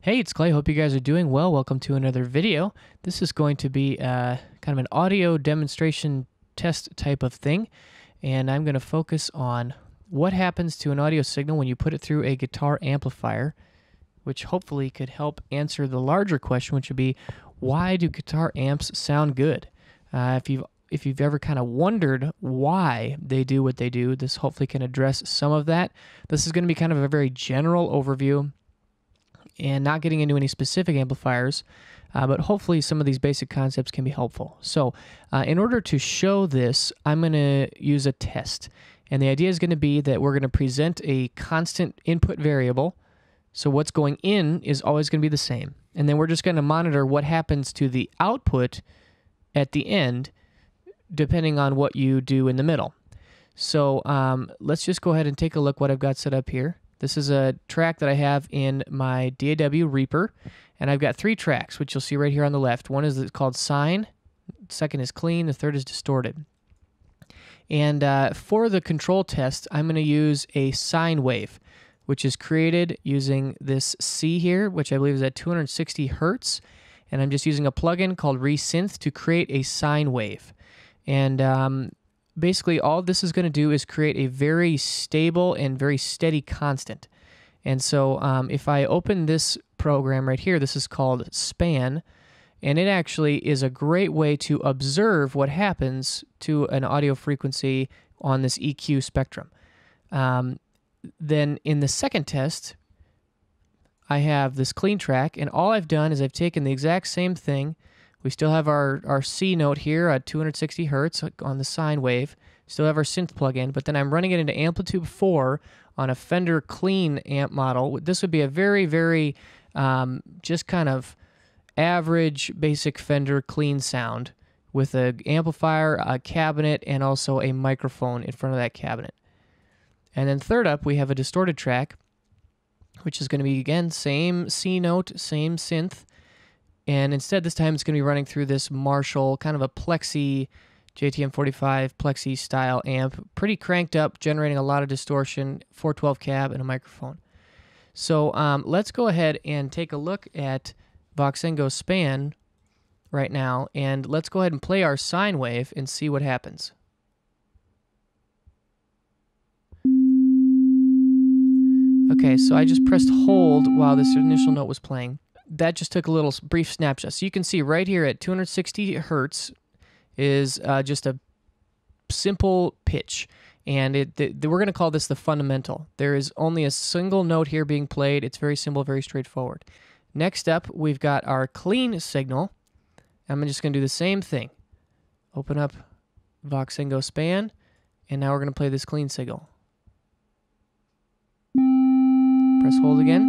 Hey, it's Clay. Hope you guys are doing well. Welcome to another video. This is going to be kind of an audio demonstration test type of thing, and I'm going to focus on what happens to an audio signal when you put it through a guitar amplifier, which hopefully could help answer the larger question, which would be, why do guitar amps sound good? If you've ever kind of wondered why they do what they do, this hopefully can address some of that. This is going to be kind of a very general overview and not getting into any specific amplifiers, but hopefully some of these basic concepts can be helpful. So in order to show this, I'm going to use a test. And the idea is going to be that we're going to present a constant input variable. So what's going in is always going to be the same. And then we're just going to monitor what happens to the output at the end, depending on what you do in the middle. So let's just go ahead and take a look what I've got set up here. This is a track that I have in my DAW Reaper, and I've got three tracks, which you'll see right here on the left. One is called Sine, second is Clean, the third is Distorted. And for the control test, I'm going to use a sine wave, which is created using this C here, which I believe is at 260 hertz, and I'm just using a plugin called Resynth to create a sine wave. And basically, all this is going to do is create a very stable and very steady constant. And so if I open this program right here, this is called Span, and it actually is a great way to observe what happens to an audio frequency on this EQ spectrum. Then in the second test, I have this clean track, and all I've done is I've taken the exact same thing. We still have our C note here at 260 hertz on the sine wave. Still have our synth plug-in, but then I'm running it into Amplitude 4 on a Fender Clean amp model. This would be a very, very just kind of average, basic Fender Clean sound with an amplifier, a cabinet, and also a microphone in front of that cabinet. And then third up, we have a distorted track, which is going to be, again, same C note, same synth. And instead, this time it's going to be running through this Marshall, kind of a Plexi, JTM45 Plexi style amp, pretty cranked up, generating a lot of distortion, 412 cab, and a microphone. So let's go ahead and take a look at Voxengo Span right now, and let's go ahead and play our sine wave and see what happens. Okay, so I just pressed hold while this initial note was playing. That just took a little brief snapshot. So you can see right here at 260 hertz is just a simple pitch. And we're going to call this the fundamental. There is only a single note here being played. It's very simple, very straightforward. Next up, we've got our clean signal. I'm just going to do the same thing. Open up Voxengo Span, and now we're going to play this clean signal. Press hold again.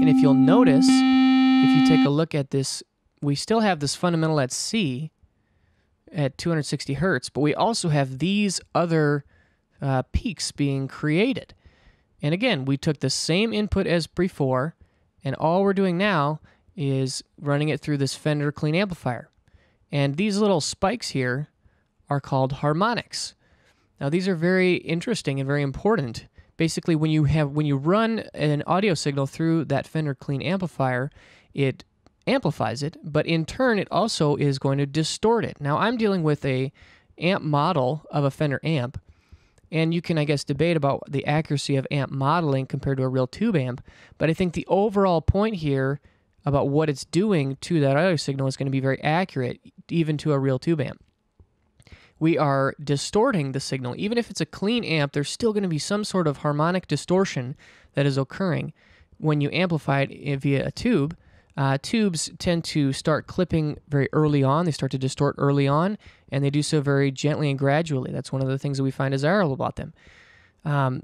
And if you'll notice, if you take a look at this, we still have this fundamental at C at 260 hertz, but we also have these other peaks being created. And again, we took the same input as before, and all we're doing now is running it through this Fender Clean amplifier. And these little spikes here are called harmonics. Now, these are very interesting and very important. Basically, when you run an audio signal through that Fender Clean amplifier, it amplifies it, but in turn, it also is going to distort it. Now, I'm dealing with a amp model of a Fender amp, and you can, I guess, debate about the accuracy of amp modeling compared to a real tube amp, but I think the overall point here about what it's doing to that audio signal is going to be very accurate, even to a real tube amp. We are distorting the signal. Even if it's a clean amp, there's still going to be some sort of harmonic distortion that is occurring when you amplify it via a tube. Tubes tend to start clipping very early on. They start to distort early on, and they do so very gently and gradually. That's one of the things that we find desirable about them.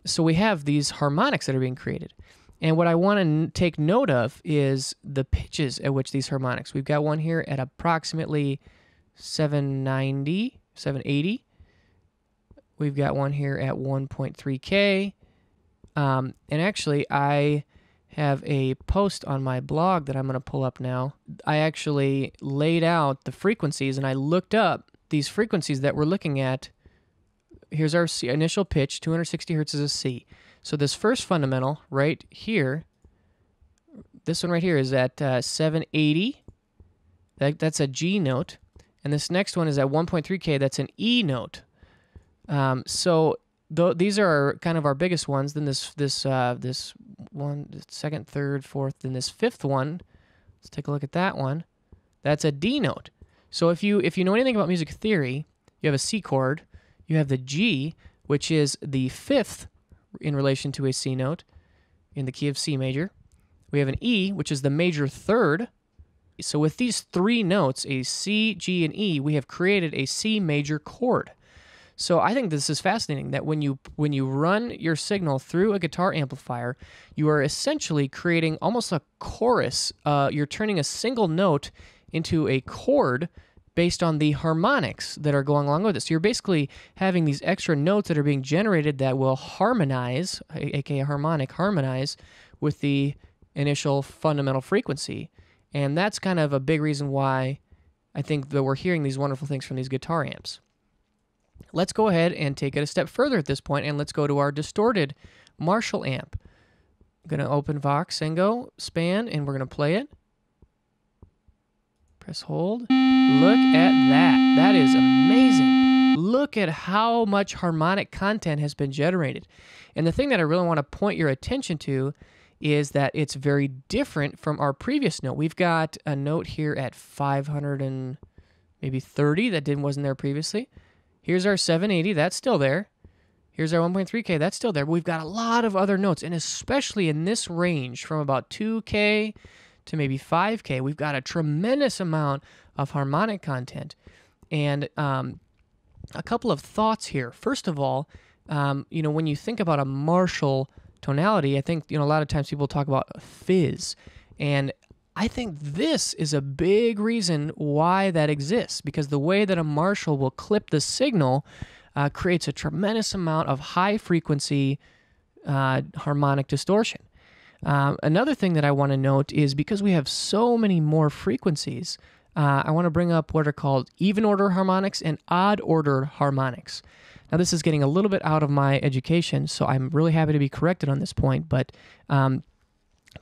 So we have these harmonics that are being created. And what I want to take note of is the pitches at which these harmonics. We've got one here at approximately 790. 780. We've got one here at 1.3K. And actually, I have a post on my blog that I'm going to pull up now. I actually laid out the frequencies, and I looked up these frequencies that we're looking at. Here's our C, initial pitch, 260 hertz is a C. So this first fundamental right here, this one right here is at 780. That's a G note. And this next one is at 1.3K. That's an E note. So these are kind of our biggest ones. Then this one, second, third, fourth, then this fifth one. Let's take a look at that one. That's a D note. So if you know anything about music theory, you have a C chord, you have the G, which is the fifth in relation to a C note in the key of C major. We have an E, which is the major third. So with these three notes, a C, G, and E, we have created a C major chord. So I think this is fascinating that when you run your signal through a guitar amplifier, you are essentially creating almost a chorus. You're turning a single note into a chord based on the harmonics that are going along with it. So you're basically having these extra notes that are being generated that will harmonize, aka harmonic, harmonize with the initial fundamental frequency. And that's kind of a big reason why I think that we're hearing these wonderful things from these guitar amps. Let's go ahead and take it a step further at this point, and let's go to our distorted Marshall amp. I'm going to open Vox and go span, and we're going to play it. Press hold. Look at that. That is amazing. Look at how much harmonic content has been generated. And the thing that I really want to point your attention to is that it's very different from our previous note. We've got a note here at 530 that wasn't there previously. Here's our 780, that's still there. Here's our 1.3K, that's still there. But we've got a lot of other notes, and especially in this range from about 2K to maybe 5K, we've got a tremendous amount of harmonic content. And a couple of thoughts here. First of all, when you think about a Marshall tonality, I think a lot of times people talk about fizz, and I think this is a big reason why that exists, because the way that a Marshall will clip the signal creates a tremendous amount of high frequency harmonic distortion. Another thing that I want to note is because we have so many more frequencies, I want to bring up what are called even order harmonics and odd order harmonics. Now, this is getting a little bit out of my education, so I'm really happy to be corrected on this point. But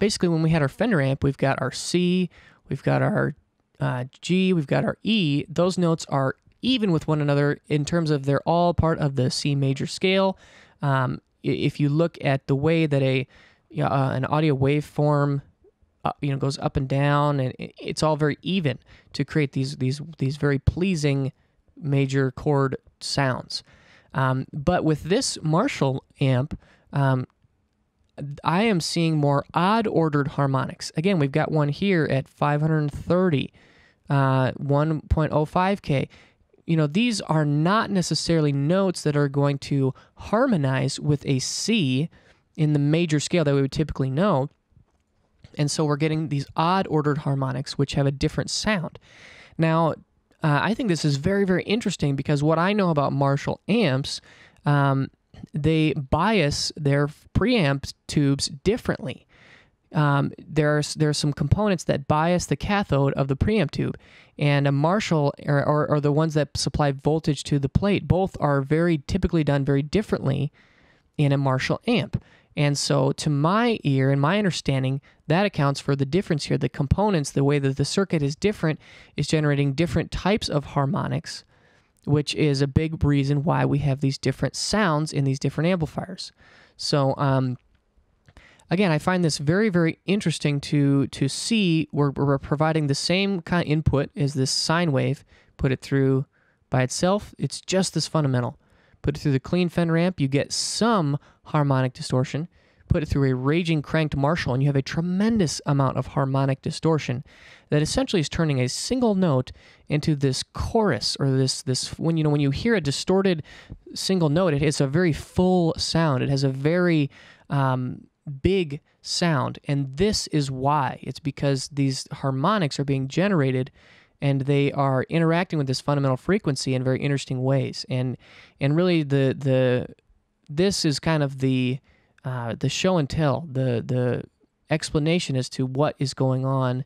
basically, when we had our Fender amp, we've got our C, we've got our G, we've got our E. Those notes are even with one another in terms of they're all part of the C major scale. If you look at the way that an audio waveform goes up and down, and it's all very even to create these very pleasing major chord sounds. But with this Marshall amp, I am seeing more odd-ordered harmonics. Again, we've got one here at 530, 1.05K. These are not necessarily notes that are going to harmonize with a C in the major scale that we would typically know. And so we're getting these odd-ordered harmonics, which have a different sound. Now, I think this is very, very interesting because what I know about Marshall amps, they bias their preamp tubes differently. There are some components that bias the cathode of the preamp tube, and a Marshall or the ones that supply voltage to the plate. Both are very typically done very differently in a Marshall amp. And so to my ear and my understanding, that accounts for the difference here. The components, the way that the circuit is different, is generating different types of harmonics, which is a big reason why we have these different sounds in these different amplifiers. So again, I find this very, very interesting to see. We're providing the same kind of input as this sine wave. Put it through by itself, it's just this fundamental. Put it through the clean Fender amp, you get some harmonic distortion. Put it through a raging cranked Marshall, and you have a tremendous amount of harmonic distortion that essentially is turning a single note into this chorus, or this when you hear a distorted single note, it has a very full sound. It has a very big sound, and this is why. It's because these harmonics are being generated and they are interacting with this fundamental frequency in very interesting ways. And really this is kind of the show and tell, the explanation as to what is going on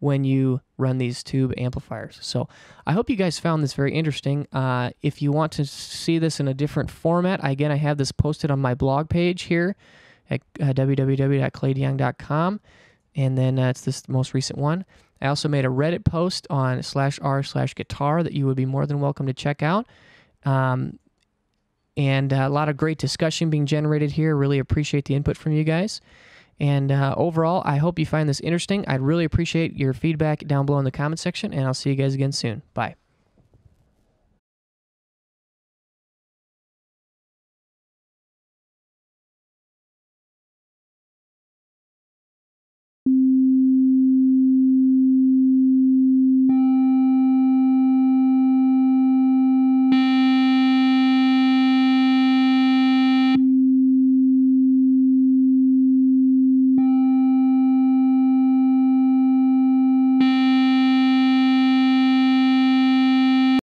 when you run these tube amplifiers. So I hope you guys found this very interesting. If you want to see this in a different format, again, I have this posted on my blog page here at www.kleydeyong.com. and then it's this most recent one. I also made a Reddit post on /r/guitar that you would be more than welcome to check out. And a lot of great discussion being generated here. Really appreciate the input from you guys. And overall, I hope you find this interesting. I'd really appreciate your feedback down below in the comment section, and I'll see you guys again soon. Bye.